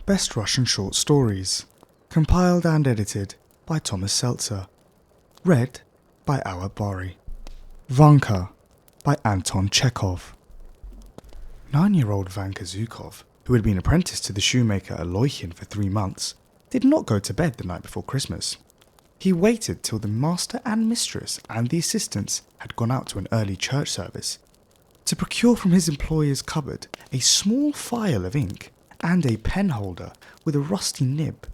Best Russian Short Stories, compiled and edited by Thomas Seltzer, read by Awa Bori. Vanka by Anton Chekov. 9-year-old Vanka, who had been apprenticed to the shoemaker Aloyhin for 3 months, did not go to bed the night before Christmas. He waited till the master and mistress and the assistants had gone out to an early church service to procure from his employer's cupboard a small phial of ink and a pen holder with a rusty nib.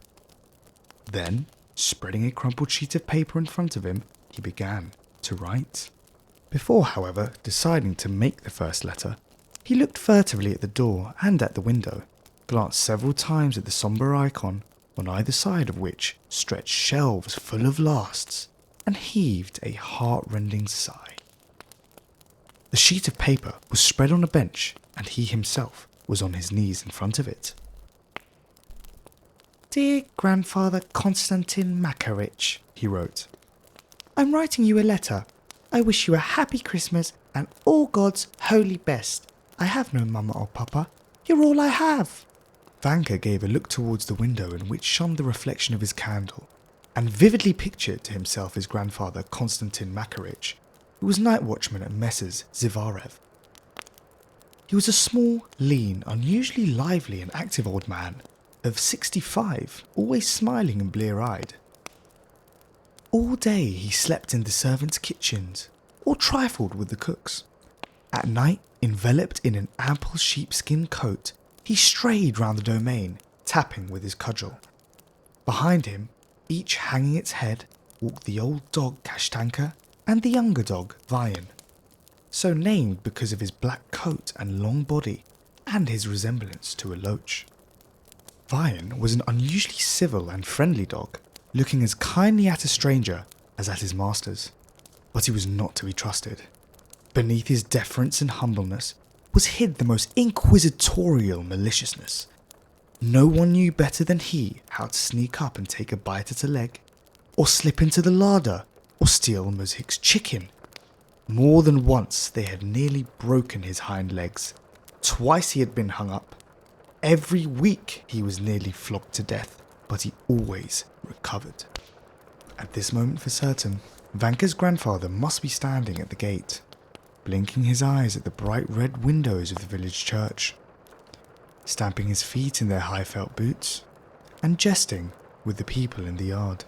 Then, spreading a crumpled sheet of paper in front of him, he began to write. Before, however, deciding to make the first letter, he looked furtively at the door and at the window, glanced several times at the sombre icon, on either side of which stretched shelves full of lasts, and heaved a heart-rending sigh. The sheet of paper was spread on a bench, and he himself was on his knees in front of it. "Dear Grandfather Konstantin Makarich," he wrote, "I'm writing you a letter. I wish you a happy Christmas and all God's holy best. I have no mama or papa. You're all I have." Vanka gave a look towards the window in which shone the reflection of his candle, and vividly pictured to himself his grandfather Konstantin Makarich, who was night watchman at Messrs. Zivarev. He was a small, lean, unusually lively and active old man of 65, always smiling and blear-eyed. All day he slept in the servants' kitchens, or trifled with the cooks. At night, enveloped in an ample sheepskin coat, he strayed round the domain, tapping with his cudgel. Behind him, each hanging its head, walked the old dog Kashtanka and the younger dog Vayan, so named because of his black coat and long body, and his resemblance to a loach. Vayan was an unusually civil and friendly dog, looking as kindly at a stranger as at his masters, but he was not to be trusted. Beneath his deference and humbleness was hid the most inquisitorial maliciousness. No one knew better than he how to sneak up and take a bite at a leg, or slip into the larder, or steal Muzhik's chicken. More than once they had nearly broken his hind legs. Twice he had been hung up. Every week he was nearly flogged to death, but he always recovered. At this moment for certain, Vanka's grandfather must be standing at the gate, blinking his eyes at the bright red windows of the village church, stamping his feet in their high felt boots, and jesting with the people in the yard.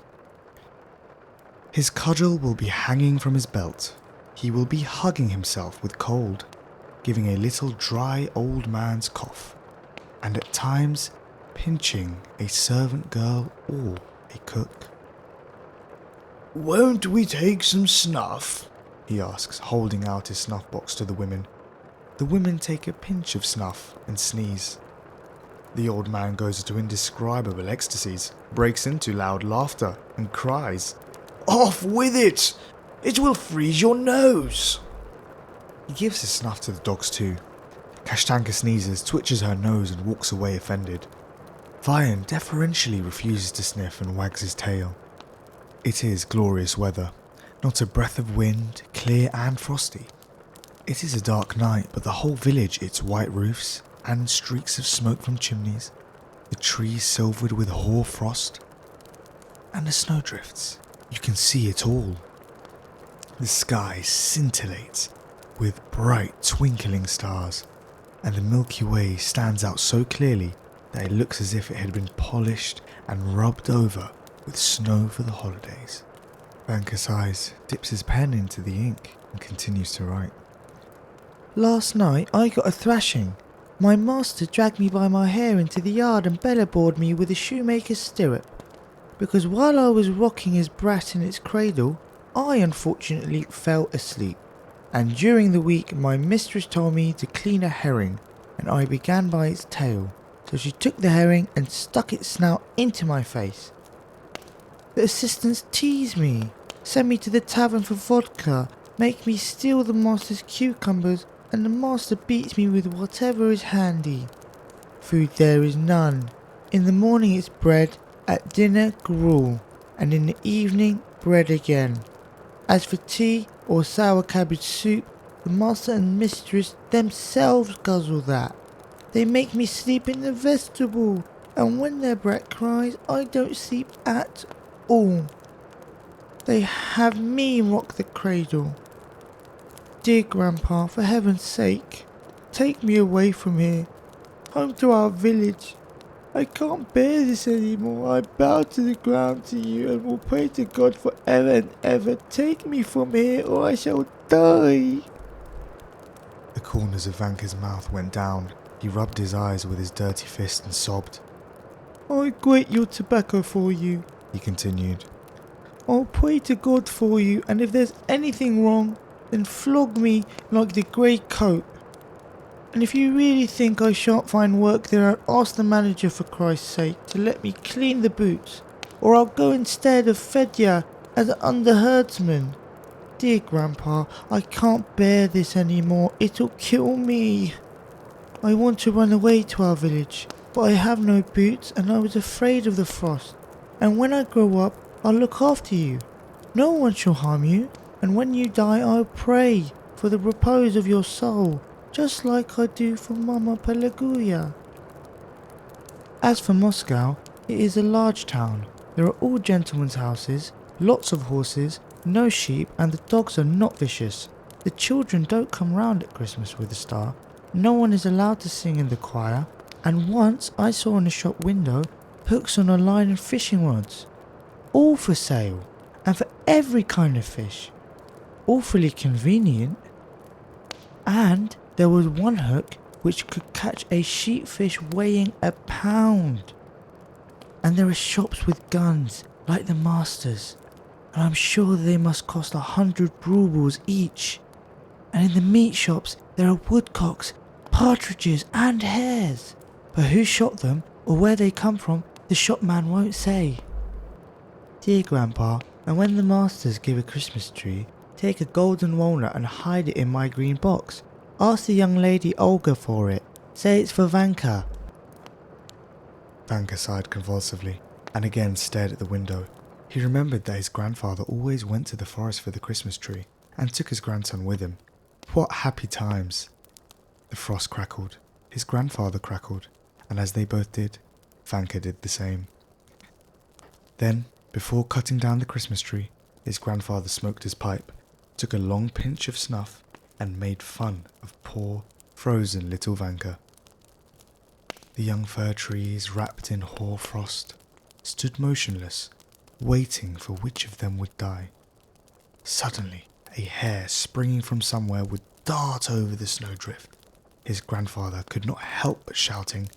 His cudgel will be hanging from his belt. He will be hugging himself with cold, giving a little dry old man's cough, and at times pinching a servant girl or a cook. "Won't we take some snuff?" he asks, holding out his snuff box to the women. The women take a pinch of snuff and sneeze. The old man goes into indescribable ecstasies, breaks into loud laughter, and cries, "Off with it! It will freeze your nose!" He gives his snuff to the dogs too. Kashtanka sneezes, twitches her nose, and walks away offended. Vayan deferentially refuses to sniff and wags his tail. It is glorious weather, not a breath of wind, clear and frosty. It is a dark night, but the whole village, its white roofs and streaks of smoke from chimneys, the trees silvered with hoar frost, and the snowdrifts, you can see it all. The sky scintillates with bright twinkling stars, and the Milky Way stands out so clearly that it looks as if it had been polished and rubbed over with snow for the holidays. Vanka sighs, dips his pen into the ink, and continues to write. "Last night I got a thrashing. My master dragged me by my hair into the yard and bellybored me with a shoemaker's stirrup, because while I was rocking his brat in its cradle, I unfortunately fell asleep, and during the week my mistress told me to clean a herring, and I began by its tail, so she took the herring and stuck its snout into my face. The assistants tease me, send me to the tavern for vodka, make me steal the master's cucumbers, and the master beats me with whatever is handy. Food there is none. In the morning it's bread, at dinner gruel, and in the evening bread again. As for tea or sour cabbage soup, the master and mistress themselves guzzle that. They make me sleep in the vestibule, and when their brat cries, I don't sleep at all. They have me rock the cradle. Dear Grandpa, for heaven's sake, take me away from here, home to our village. I can't bear this anymore. I bow to the ground to you and will pray to God forever and ever. Take me from here or I shall die. The corners of Vanka's mouth went down. He rubbed his eyes with his dirty fist and sobbed. I grate your tobacco for you, he continued. I'll pray to God for you, and if there's anything wrong, then flog me like the grey coat. And if you really think I shan't find work there, I'll ask the manager for Christ's sake to let me clean the boots, or I'll go instead of Fedya as an underherdsman. Dear Grandpa, I can't bear this anymore. It'll kill me. I want to run away to our village, but I have no boots and I was afraid of the frost. And when I grow up, I'll look after you. No one shall harm you, and when you die, I'll pray for the repose of your soul, just like I do for Mama Pelaguya. As for Moscow, it is a large town. There are all gentlemen's houses, lots of horses, no sheep, and the dogs are not vicious. The children don't come round at Christmas with a star. No one is allowed to sing in the choir, and once I saw in a shop window hooks on a line and fishing rods. All for sale, and for every kind of fish. Awfully convenient. And there was one hook which could catch a sheepfish weighing a pound. And there are shops with guns, like the master's, and I'm sure they must cost 100 rubles each. And in the meat shops there are woodcocks, partridges and hares. But who shot them or where they come from, the shopman won't say. Dear Grandpa, and when the masters give a Christmas tree, take a golden walnut and hide it in my green box. Ask the young lady Olga for it. Say it's for Vanka. Vanka sighed convulsively and again stared at the window. He remembered that his grandfather always went to the forest for the Christmas tree and took his grandson with him. What happy times! The frost crackled, his grandfather crackled, and as they both did, Vanka did the same. Then, before cutting down the Christmas tree, his grandfather smoked his pipe, took a long pinch of snuff, and made fun of poor, frozen little Vanka. The young fir trees, wrapped in hoar frost, stood motionless, waiting for which of them would die. Suddenly, a hare springing from somewhere would dart over the snowdrift. His grandfather could not help but shouting,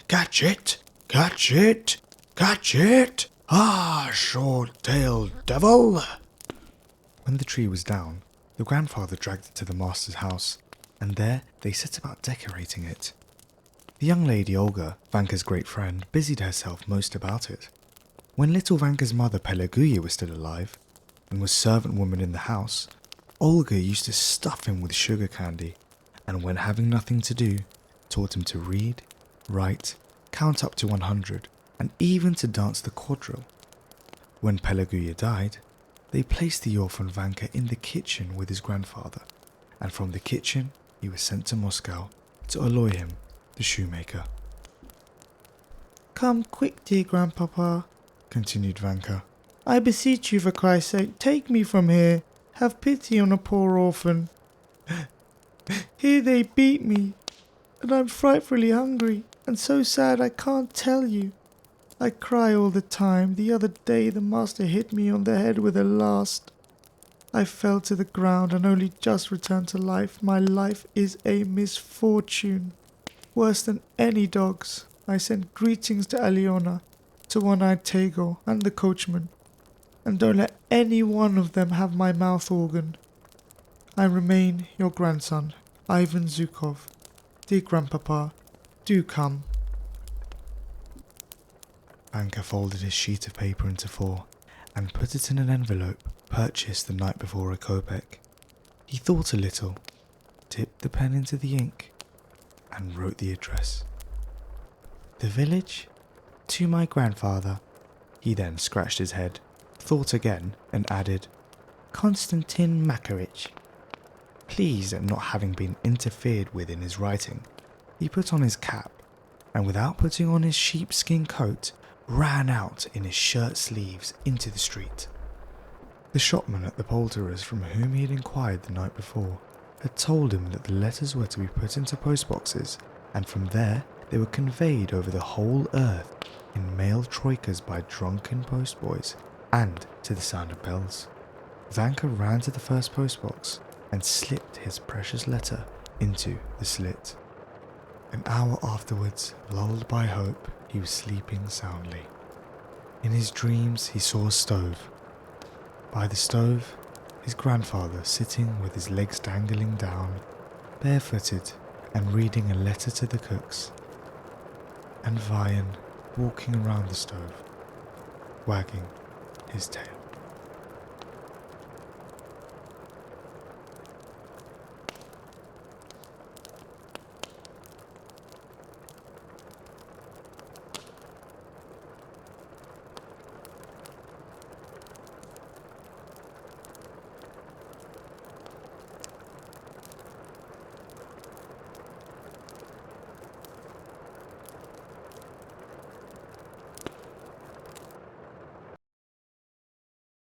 "Catch it! Catch it! Catch it! Ah, short-tailed devil!" When the tree was down, the grandfather dragged it to the master's house, and there they set about decorating it. The young lady Olga, Vanka's great friend, busied herself most about it. When little Vanka's mother Pelaguya was still alive, and was servant woman in the house, Olga used to stuff him with sugar candy, and when having nothing to do, taught him to read, write, count up to 100, and even to dance the quadrille. When Pelaguya died, they placed the orphan Vanka in the kitchen with his grandfather, and from the kitchen he was sent to Moscow to Aloy him, the shoemaker. "Come quick, dear Grandpapa," continued Vanka. "I beseech you for Christ's sake, take me from here. Have pity on a poor orphan. Here they beat me, and I'm frightfully hungry, and so sad I can't tell you. I cry all the time. The other day the master hit me on the head with a last. I fell to the ground and only just returned to life. My life is a misfortune, worse than any dog's. I send greetings to Aliona, to One-Eyed Tagor, and the coachman, and don't let any one of them have my mouth organ. I remain your grandson, Ivan Zhukov. Dear Grandpapa, do come." Vanka folded his sheet of paper into 4 and put it in an envelope purchased the night before a kopeck. He thought a little, dipped the pen into the ink, and wrote the address. "The village? To my grandfather." He then scratched his head, thought again, and added, "Konstantin Makarich." Pleased at not having been interfered with in his writing, he put on his cap, and without putting on his sheepskin coat, ran out in his shirt sleeves into the street. The shopman at the poulterer's from whom he had inquired the night before had told him that the letters were to be put into postboxes, and from there they were conveyed over the whole earth in mail troikas by drunken postboys, and to the sound of bells. Vanka ran to the first postbox and slipped his precious letter into the slit. An hour afterwards, lulled by hope, he was sleeping soundly. In his dreams he saw a stove. By the stove, his grandfather sitting with his legs dangling down, barefooted and reading a letter to the cooks, and Vian walking around the stove, wagging his tail.